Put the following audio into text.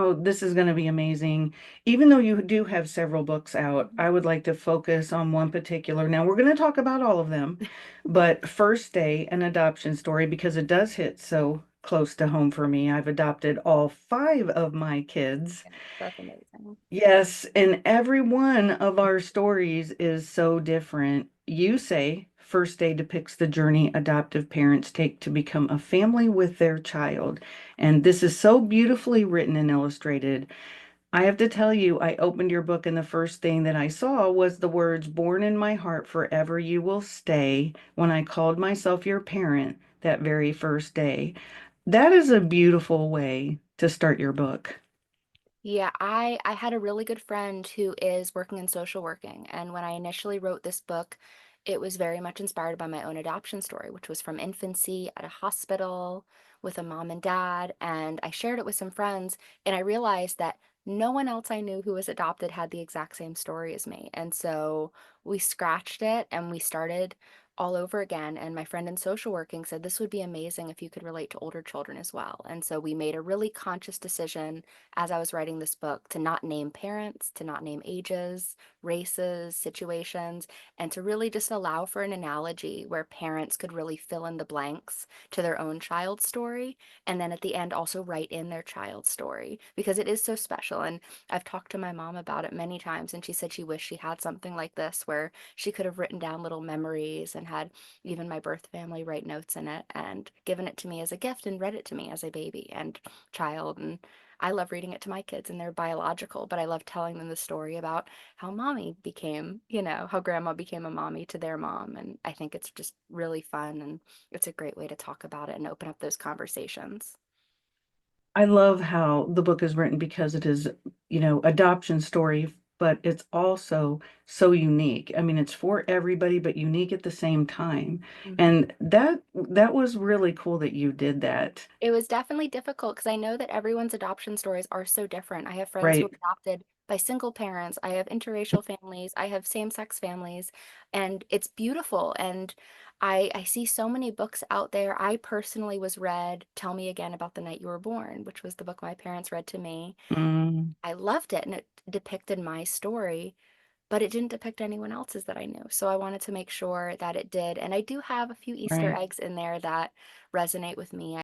Oh, this is going to be amazing. Even though you do have several books out, I would like to focus on one particular. Now, we're going to talk about all of them, but First Day, an adoption story, because it does hit so close to home for me. I've adopted all five of my kids. That's amazing. Yes, and every one of our stories is so different. You say First Day depicts the journey adoptive parents take to become a family with their child. And this is so beautifully written and illustrated. I have to tell you, I opened your book, and the first thing that I saw was the words, "Born in my heart, forever you will stay," when I called myself your parent that very first day. That is a beautiful way to start your book. Yeah, I had a really good friend who is working in social working, and when I initially wrote this book, it was very much inspired by my own adoption story, which was from infancy at a hospital with a mom and dad, and I shared it with some friends, and I realized that no one else I knew who was adopted had the exact same story as me. And so we scratched it and we started all over again. And my friend in social working said this would be amazing if you could relate to older children as well. And so we made a really conscious decision as I was writing this book to not name parents, to not name ages, races, situations, and to really just allow for an analogy where parents could really fill in the blanks to their own child's story. And then at the end, also write in their child's story because it is so special. And I've talked to my mom about it many times, and she said she wished she had something like this where she could have written down little memories and had even my birth family write notes in it and given it to me as a gift and read it to me as a baby and child. And I love reading it to my kids, and they're biological, but I love telling them the story about how mommy became, how grandma became a mommy to their mom. And I think it's just really fun, and it's a great way to talk about it and open up those conversations. I love how the book is written because it is, adoption story, but it's also so unique. I mean, it's for everybody, but unique at the same time. Mhm. And that was really cool that you did that. It was definitely difficult because I know that everyone's adoption stories are so different. I have friends who are Right. adopted by single parents. I have interracial families. I have same-sex families, and it's beautiful. And I see so many books out there. I personally was read Tell Me Again About the Night You Were Born, which was the book my parents read to me. Mm, I loved it, and it depicted my story, but it didn't depict anyone else's that I knew. So I wanted to make sure that it did. And I do have a few Easter right. eggs in there that resonate with me.